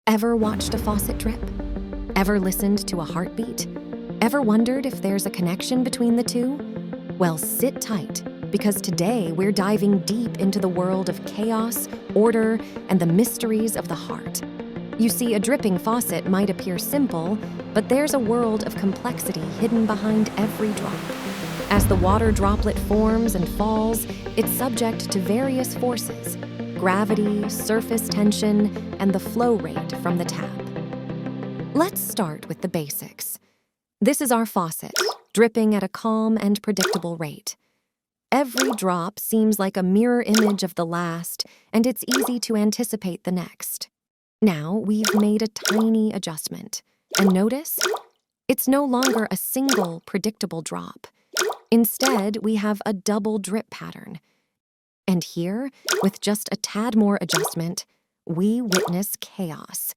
Ever watched a faucet drip? Ever listened to a heartbeat? Ever wondered if there's a connection between the two? Well, sit tight, because today we're diving deep into the world of chaos, order, and the mysteries of the heart. You see, a dripping faucet might appear simple, but there's a world of complexity hidden behind every drop. As the water droplet forms and falls, it's subject to various forces: gravity, surface tension, and the flow rate from the tap. Let's start with the basics. This is our faucet, dripping at a calm and predictable rate. Every drop seems like a mirror image of the last, and it's easy to anticipate the next. Now we've made a tiny adjustment, and notice? It's no longer a single predictable drop. Instead, we have a double drip pattern. And here, with just a tad more adjustment, we witness chaos.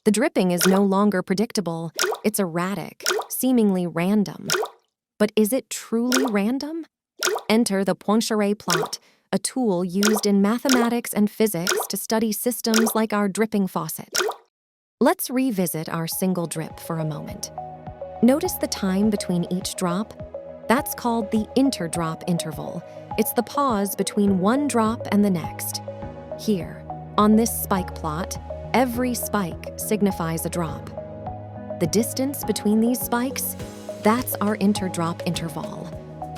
The dripping is no longer predictable, it's erratic, seemingly random. But is it truly random? Enter the Poincaré plot, a tool used in mathematics and physics to study systems like our dripping faucet. Let's revisit our single drip for a moment. Notice the time between each drop? That's called the interdrop interval. It's the pause between one drop and the next. Here, on this spike plot, every spike signifies a drop. The distance between these spikes, that's our interdrop interval.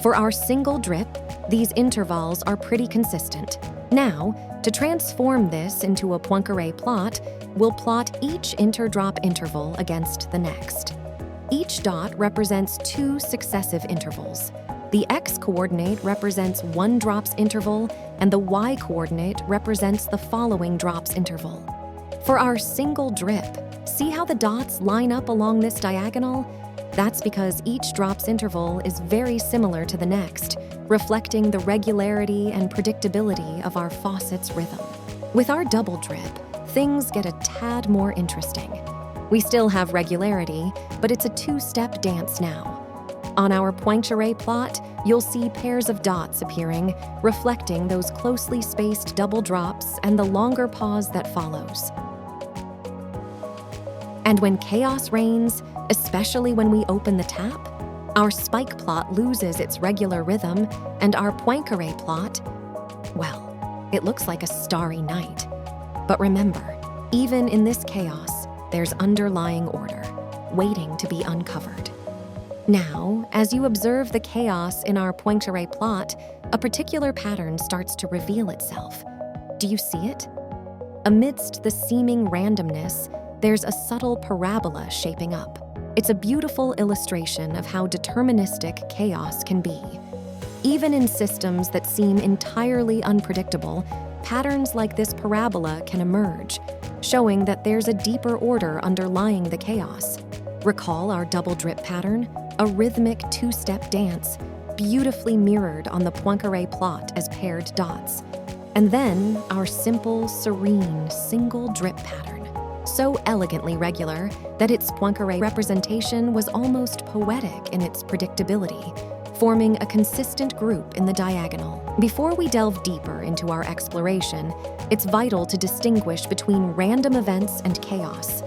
For our single drip, these intervals are pretty consistent. Now, to transform this into a Poincaré plot, we'll plot each interdrop interval against the next. Each dot represents two successive intervals. The x-coordinate represents one drop's interval, and the y-coordinate represents the following drop's interval. For our single drip, see how the dots line up along this diagonal? That's because each drop's interval is very similar to the next, reflecting the regularity and predictability of our faucet's rhythm. With our double drip, things get a tad more interesting. We still have regularity, but it's a two-step dance now. On our Poincaré plot, you'll see pairs of dots appearing, reflecting those closely spaced double drops and the longer pause that follows. And when chaos reigns, especially when we open the tap, our spike plot loses its regular rhythm, and our Poincaré plot, well, it looks like a starry night. But remember, even in this chaos, there's underlying order, waiting to be uncovered. Now, as you observe the chaos in our Poincaré plot, a particular pattern starts to reveal itself. Do you see it? Amidst the seeming randomness, there's a subtle parabola shaping up. It's a beautiful illustration of how deterministic chaos can be. Even in systems that seem entirely unpredictable, patterns like this parabola can emerge, showing that there's a deeper order underlying the chaos. Recall our double drip pattern, a rhythmic two-step dance, beautifully mirrored on the Poincaré plot as paired dots. And then our simple, serene, single drip pattern, so elegantly regular that its Poincaré representation was almost poetic in its predictability, forming a consistent group in the diagonal. Before we delve deeper into our exploration, it's vital to distinguish between random events and chaos.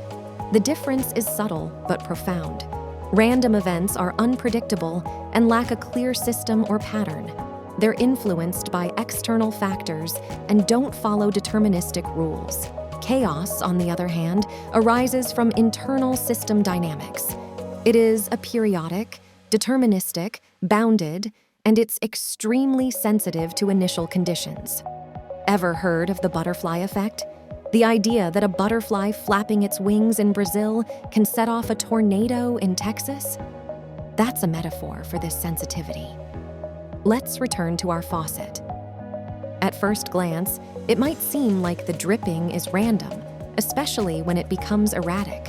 The difference is subtle but profound. Random events are unpredictable and lack a clear system or pattern. They're influenced by external factors and don't follow deterministic rules. Chaos, on the other hand, arises from internal system dynamics. It is aperiodic, deterministic, bounded, and it's extremely sensitive to initial conditions. Ever heard of the butterfly effect? The idea that a butterfly flapping its wings in Brazil can set off a tornado in Texas? That's a metaphor for this sensitivity. Let's return to our faucet. At first glance, it might seem like the dripping is random, especially when it becomes erratic.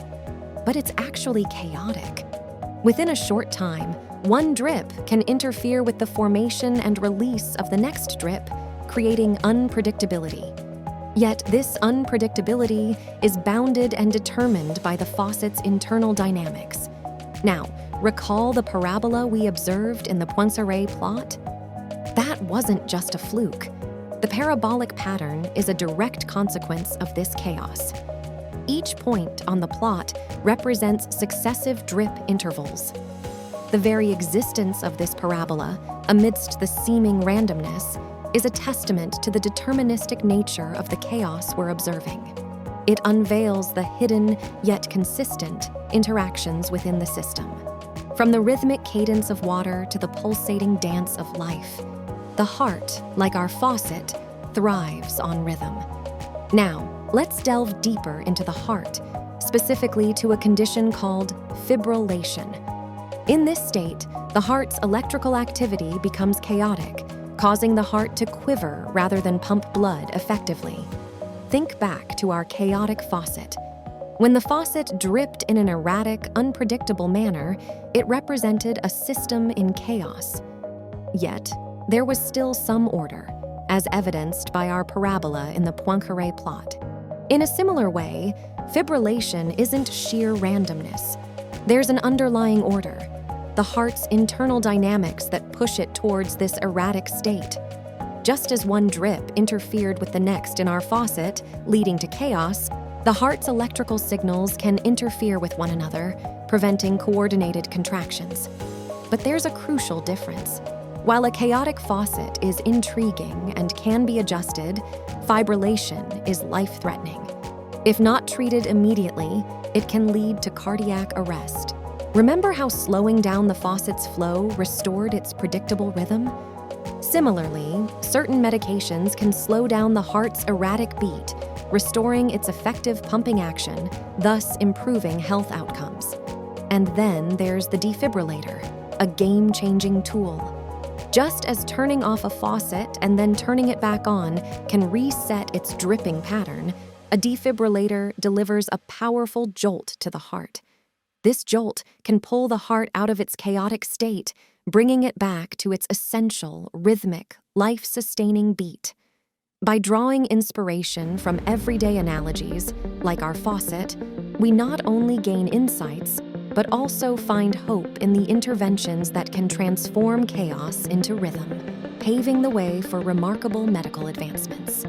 But it's actually chaotic. Within a short time, one drip can interfere with the formation and release of the next drip, creating unpredictability. Yet this unpredictability is bounded and determined by the faucet's internal dynamics. Now, recall the parabola we observed in the Poincaré plot? That wasn't just a fluke. The parabolic pattern is a direct consequence of this chaos. Each point on the plot represents successive drip intervals. The very existence of this parabola, amidst the seeming randomness, is a testament to the deterministic nature of the chaos we're observing. It unveils the hidden, yet consistent, interactions within the system. From the rhythmic cadence of water to the pulsating dance of life, the heart, like our faucet, thrives on rhythm. Now, let's delve deeper into the heart, specifically to a condition called fibrillation. In this state, the heart's electrical activity becomes chaotic, causing the heart to quiver rather than pump blood effectively. Think back to our chaotic faucet. When the faucet dripped in an erratic, unpredictable manner, it represented a system in chaos. Yet, there was still some order, as evidenced by our parabola in the Poincaré plot. In a similar way, fibrillation isn't sheer randomness. There's an underlying order, the heart's internal dynamics that push it towards this erratic state. Just as one drip interfered with the next in our faucet, leading to chaos, the heart's electrical signals can interfere with one another, preventing coordinated contractions. But there's a crucial difference. While a chaotic faucet is intriguing and can be adjusted, fibrillation is life-threatening. If not treated immediately, it can lead to cardiac arrest. Remember how slowing down the faucet's flow restored its predictable rhythm? Similarly, certain medications can slow down the heart's erratic beat, restoring its effective pumping action, thus improving health outcomes. And then there's the defibrillator, a game-changing tool. Just as turning off a faucet and then turning it back on can reset its dripping pattern, a defibrillator delivers a powerful jolt to the heart. This jolt can pull the heart out of its chaotic state, bringing it back to its essential, rhythmic, life-sustaining beat. By drawing inspiration from everyday analogies, like our faucet, we not only gain insights, but also find hope in the interventions that can transform chaos into rhythm, paving the way for remarkable medical advancements.